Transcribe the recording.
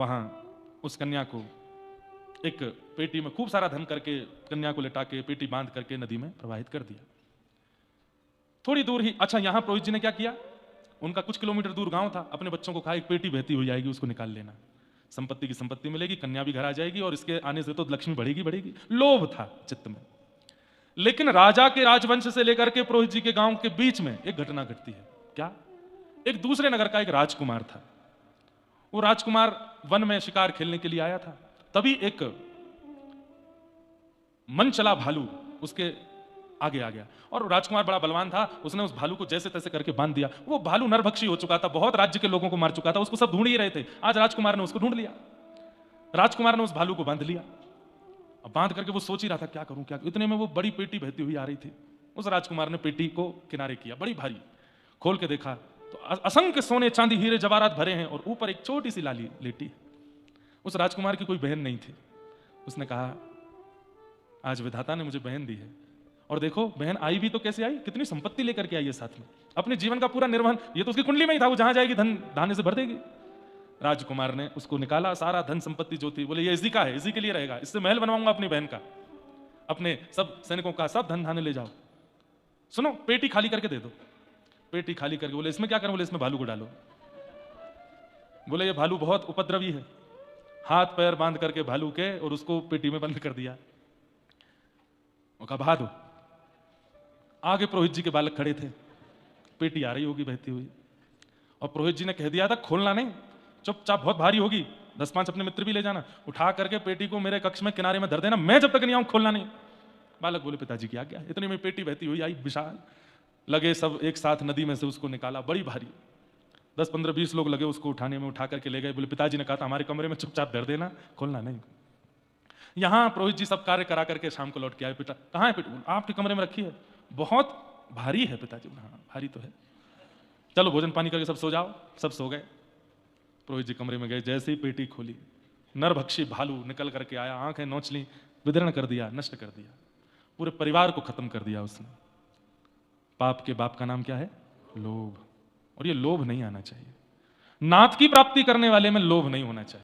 वहां उस कन्या को एक पेटी में खूब सारा धन करके कन्या को लिटा के पेटी बांध करके नदी में प्रवाहित कर दिया। थोड़ी दूर ही, अच्छा यहां पुरोहित जी ने क्या किया, उनका कुछ किलोमीटर दूर गांव था, अपने बच्चों को कहा एक पेटी बहती हुई आएगी, उसको निकाल लेना, संपत्ति की संपत्ति मिलेगी, कन्या भी घर आ जाएगी और इसके आने से तो लक्ष्मी बढ़ेगी बढ़ेगी। लोभ था चित्त में। लेकिन राजा के राजवंश से लेकर के पुरोहित जी के गांव के बीच में एक घटना घटती है। क्या? एक दूसरे नगर का एक राजकुमार था। वो राजकुमार वन में शिकार खेलने के लिए आया था। तभी एक मन चला भालू उसके आगे आ गया और राजकुमार बड़ा बलवान था, उसने उस भालू को जैसे तैसे करके बांध दिया। वो भालू नरभक्षी हो चुका था, बहुत राज्य के लोगों को मार चुका था, उसको सब ढूंढ ही रहे थे। आज राजकुमार ने उसको ढूंढ लिया। राजकुमार ने उस भालू को बांध लिया। अब बांध करके वो सोच ही रहा था क्या करूं क्या करूं। इतने में वो बड़ी पेटी बहती हुई आ रही थी। उस राजकुमार ने पेटी को किनारे किया, बड़ी भारी, खोल के देखा तो असंख्य सोने चांदी हीरे जवाहरात भरे हैं और ऊपर एक छोटी सी लाली लेटी है। उस राजकुमार की कोई बहन नहीं थी। उसने कहा आज विधाता ने मुझे बहन दी है, और देखो बहन आई भी तो कैसे आई, कितनी संपत्ति लेकर के आई है साथ में, अपने जीवन का पूरा निर्वहन, ये तो उसकी कुंडली में ही था, वो जहां जाएगी धन धान्य से भर देगी। राजकुमार ने उसको निकाला, सारा धन संपत्ति जो थी, बोले ये इसी का है, इसी के लिए रहेगा, इससे महल बनवाऊंगा अपनी बहन का, अपने सब सैनिकों का सब धन धान्य ले जाओ। सुनो पेटी खाली करके दे दो। पेटी खाली करके बोले इसमें क्या करूं, बोले इसमें भालू को डालो। बोले ये भालू बहुत उपद्रवी है। हाथ पैर बांध करके भालू के और उसको पेटी में बंद कर दिया। वो कहा बहा दो। आगे पुरोहित जी के बालक खड़े थे, पेटी आ रही होगी बहती हुई, और पुरोहित जी ने कह दिया था खोलना नहीं, चुपचाप, बहुत भारी होगी, 10-5 अपने मित्र भी ले जाना, उठा करके पेटी को मेरे कक्ष में किनारे में धर देना, मैं जब तक नहीं आऊं खोलना नहीं। बालक बोले पिताजी की आज्ञा। इतने में पेटी बहती हुई आई, विशाल, लगे सब एक साथ नदी में से उसको निकाला, बड़ी भारी, 10-15-20 लोग लगे उसको उठाने में, उठा करके ले गए। बोले पिताजी ने कहा था हमारे कमरे में चुपचाप धर देना, खोलना नहीं। यहां पुरोहित जी सब कार्य करा करके शाम को लौट के आए। पिता कहां है पेटी? आपके कमरे में रखी है, बहुत भारी है पिताजी। हाँ भारी तो है, चलो भोजन पानी करके सब सो जाओ। सब सो गए। पुरोहित जी कमरे में गए, जैसे ही पेटी खोली, नरभक्षी भालू निकल करके आया, आंखें नोच ली, विदीर्ण कर दिया, नष्ट कर दिया, पूरे परिवार को खत्म कर दिया उसने। पाप के बाप का नाम क्या है? लोभ। और ये लोभ नहीं आना चाहिए। नाथ की प्राप्ति करने वाले में लोभ नहीं होना चाहिए।